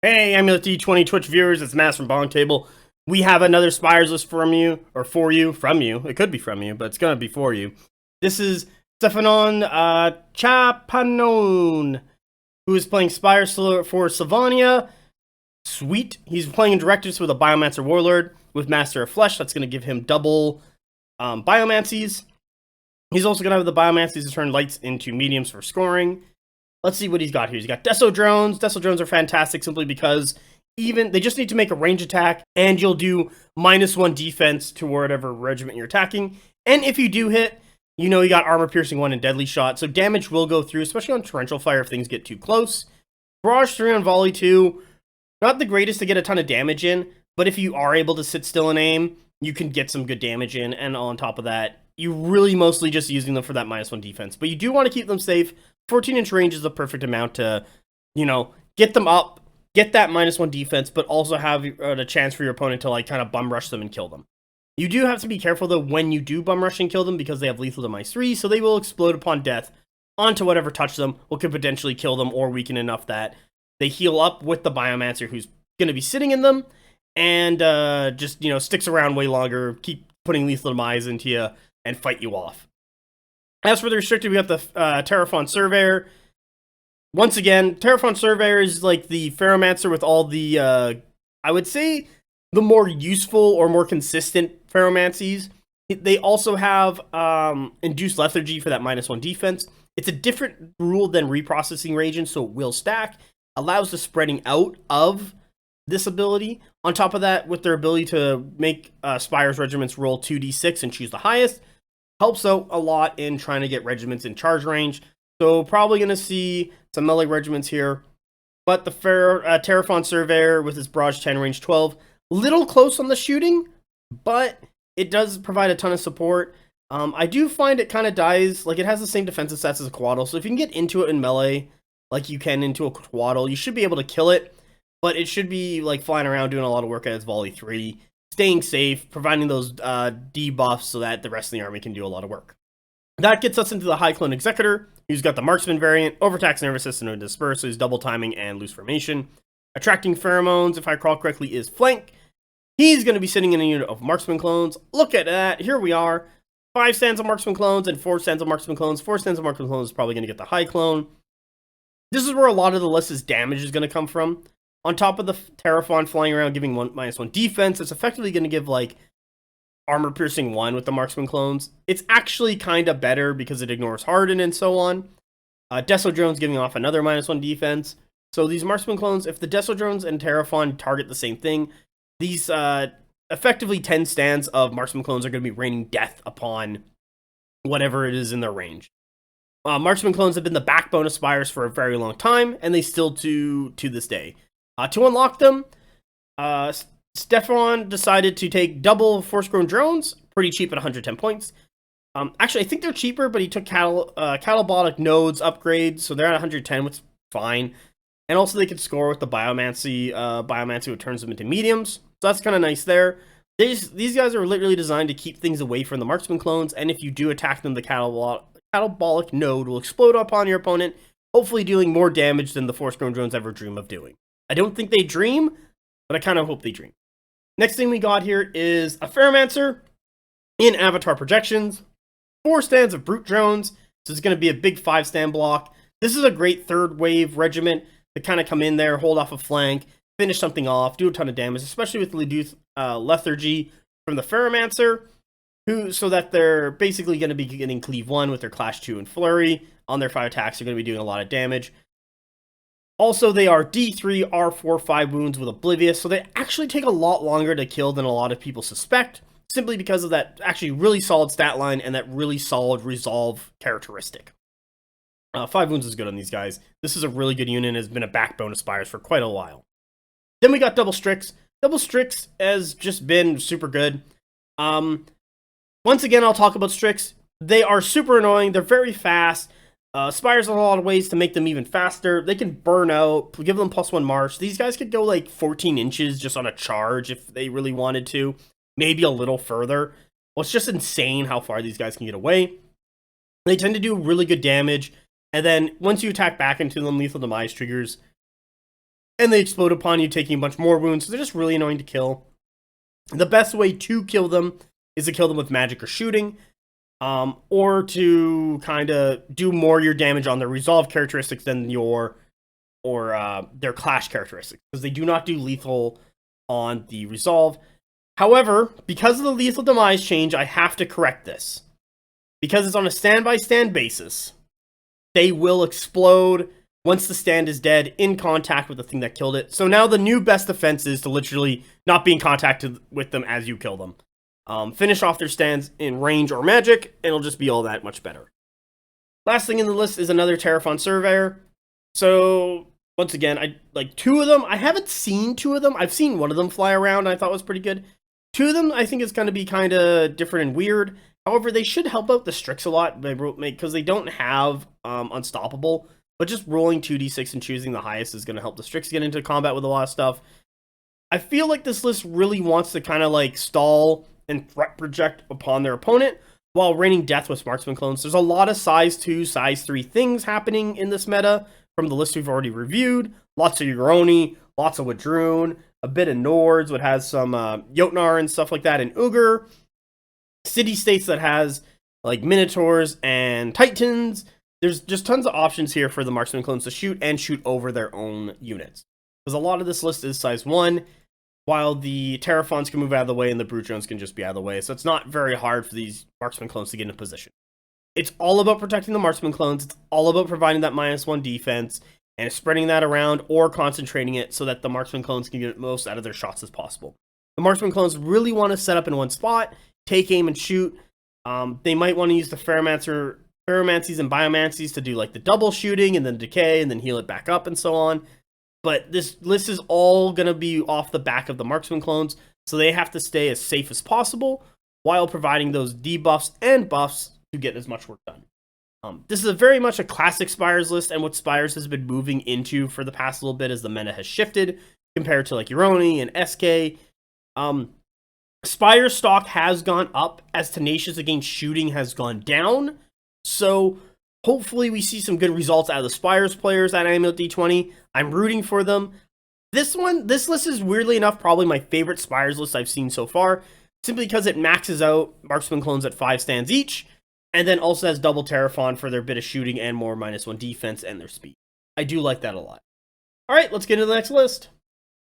Hey, Amulet D20 Twitch viewers, it's Mass from BonkTable. We have another Spires list from you. It could be from you, but it's gonna be for you. This is Stefano Chiappano, who is playing Spires for Slovenia. Sweet. He's playing in Directives with a Biomancer Warlord with Master of Flesh. That's gonna give him double Biomancies. He's also gonna have the Biomancies to turn lights into mediums for scoring. Let's see what he's got here. He's got Deso Drones. Deso Drones are fantastic simply because they just need to make a range attack, and you'll do -1 defense to whatever regiment you're attacking. And if you do hit, you know you got Armor Piercing 1 and Deadly Shot, so damage will go through, especially on Torrential Fire if things get too close. Barrage 3 on Volley 2, not the greatest to get a ton of damage in, but if you are able to sit still and aim, you can get some good damage in, and on top of that, you're really mostly just using them for that -1 defense. But you do want to keep them safe. 14-inch range is the perfect amount to, get them up, get that -1 defense, but also have a chance for your opponent to, kind of bum rush them and kill them. You do have to be careful, though, when you do bum rush and kill them, because they have lethal to -3, so they will explode upon death onto whatever touches them, what could potentially kill them or weaken enough that they heal up with the Biomancer who's going to be sitting in them, and just, sticks around way longer, keep putting lethal demise into you, and fight you off. As for the restricted, we got the Terraphon Surveyor. Once again, Terraphon Surveyor is like the Ferromancer with all the, I would say, the more useful or more consistent Ferromancies. They also have Induced Lethargy for that -1 defense. It's a different rule than Reprocessing Radiant, so it will stack. Allows the spreading out of this ability. On top of that, with their ability to make Spires regiments roll 2d6 and choose the highest, helps out a lot in trying to get regiments in charge range. So probably going to see some melee regiments here. But the Terraphon Surveyor with his Barrage 10, range 12. Little close on the shooting, but it does provide a ton of support. I do find it kind of dies. It has the same defensive stats as a Quaddle. So if you can get into it in melee, like you can into a Quaddle, you should be able to kill it. But it should be flying around doing a lot of work at its Volley 3. Staying safe, providing those debuffs so that the rest of the army can do a lot of work. That gets us into the High Clone Executor, who's got the Marksman variant, Overtax Nervous System, and Disperse, so he's double timing and loose formation. Attracting Pheromones, if I recall correctly, is Flank. He's going to be sitting in a unit of Marksman clones. Look at that, here we are. 5 stands of Marksman clones and 4 stands of Marksman clones. 4 stands of Marksman clones is probably going to get the High Clone. This is where a lot of the list's damage is going to come from. On top of the Terraphon flying around giving -1 defense, it's effectively going to give, Armor Piercing 1 with the Marksman clones. It's actually kind of better because it ignores Harden and so on. Deso Drones giving off another -1 defense. So these Marksman clones, if the Deso Drones and Terraphon target the same thing, these effectively 10 stands of Marksman clones are going to be raining death upon whatever it is in their range. Marksman clones have been the backbone of Spires for a very long time, and they still do to this day. To unlock them, Stefan decided to take double Force-Grown Drones, pretty cheap at 110 points. Actually, I think they're cheaper, but he took Catabolic Nodes upgrades, so they're at 110, which is fine. And also they can score with the Biomancy, which turns them into mediums, so that's kind of nice there. These guys are literally designed to keep things away from the Marksman clones, and if you do attack them, the Catabolic Node will explode upon your opponent, hopefully dealing more damage than the Force-Grown Drones ever dream of doing. I don't think they dream, but I kind of hope they dream. Next thing we got here is a Ferromancer in Avatar Projections. 4 stands of Brute Drones, so it's going to be a big 5-stand block. This is a great third wave regiment to kind of come in there, hold off a flank, finish something off, do a ton of damage, especially with Reduced Lethargy from the Ferromancer, so that they're basically going to be getting Cleave 1 with their Clash 2 and Flurry. On their 5 attacks, they're going to be doing a lot of damage. Also, they are D3, R4, 5 wounds with Oblivious, so they actually take a lot longer to kill than a lot of people suspect, simply because of that actually really solid stat line and that really solid resolve characteristic. 5 wounds is good on these guys. This is a really good unit and has been a backbone of Spires for quite a while. Then we got Double Strix. Double Strix has just been super good. Once again, I'll talk about Strix. They are super annoying. They're very fast. Spires have a lot of ways to make them even faster. They can burn out, give them +1 march. These guys could go 14 inches just on a charge if they really wanted to. Maybe a little further. Well, it's just insane how far these guys can get away. They tend to do really good damage. And then once you attack back into them, lethal demise triggers. and they explode upon you, taking a bunch more wounds, so they're just really annoying to kill. The best way to kill them is to kill them with magic or shooting, or to kind of do more of your damage on their resolve characteristics than your their clash characteristics, because they do not do lethal on the resolve. However, because of the lethal demise change, I have to correct this. Because it's on a stand-by-stand basis, they will explode once the stand is dead in contact with the thing that killed it. So now the new best defense is to literally not be in contact with them as you kill them. Finish off their stands in range or magic, and it'll just be all that much better. Last thing in the list is another Terraphon Surveyor. So, once again, I like 2 of them. I haven't seen 2 of them. I've seen one of them fly around, and I thought was pretty good. 2 of them, I think, is going to be kind of different and weird. However, they should help out the Strix a lot, because they don't have Unstoppable. But just rolling 2d6 and choosing the highest is going to help the Strix get into combat with a lot of stuff. I feel like this list really wants to kind of like stall and threat project upon their opponent while raining death with Marksman clones. There's a lot of size 2, size 3 things happening in this meta from the list we've already reviewed. Lots of Uroni, lots of Wadroon, a bit of Nords, what has some Jotnar and stuff like that, and Uger. City-states that has like Minotaurs and Titans. There's just tons of options here for the Marksman clones to shoot and shoot over their own units. Because a lot of this list is size 1, while the Terraphons can move out of the way and the Brute Drones can just be out of the way. So it's not very hard for these Marksman clones to get into position. It's all about protecting the Marksman clones. It's all about providing that -1 defense and spreading that around or concentrating it so that the Marksman clones can get the most out of their shots as possible. The Marksman clones really want to set up in one spot, take aim and shoot. They might want to use the Ferromancies and Biomancies to do like the double shooting and then decay and then heal it back up and so on. But this list is all going to be off the back of the Marksman clones, so they have to stay as safe as possible while providing those debuffs and buffs to get as much work done. This is very much a classic Spires list, and what Spires has been moving into for the past little bit as the meta has shifted compared to like Uroni and SK. Spire stock has gone up as Tenacious against shooting has gone down, so hopefully we see some good results out of the Spires players at Amulet D20. I'm rooting for them. This list is weirdly enough probably my favorite Spires list I've seen so far, simply because it maxes out Marksman clones at 5 stands each, and then also has double Terraphon for their bit of shooting and more -1 defense and their speed. I do like that a lot. Alright, let's get into the next list.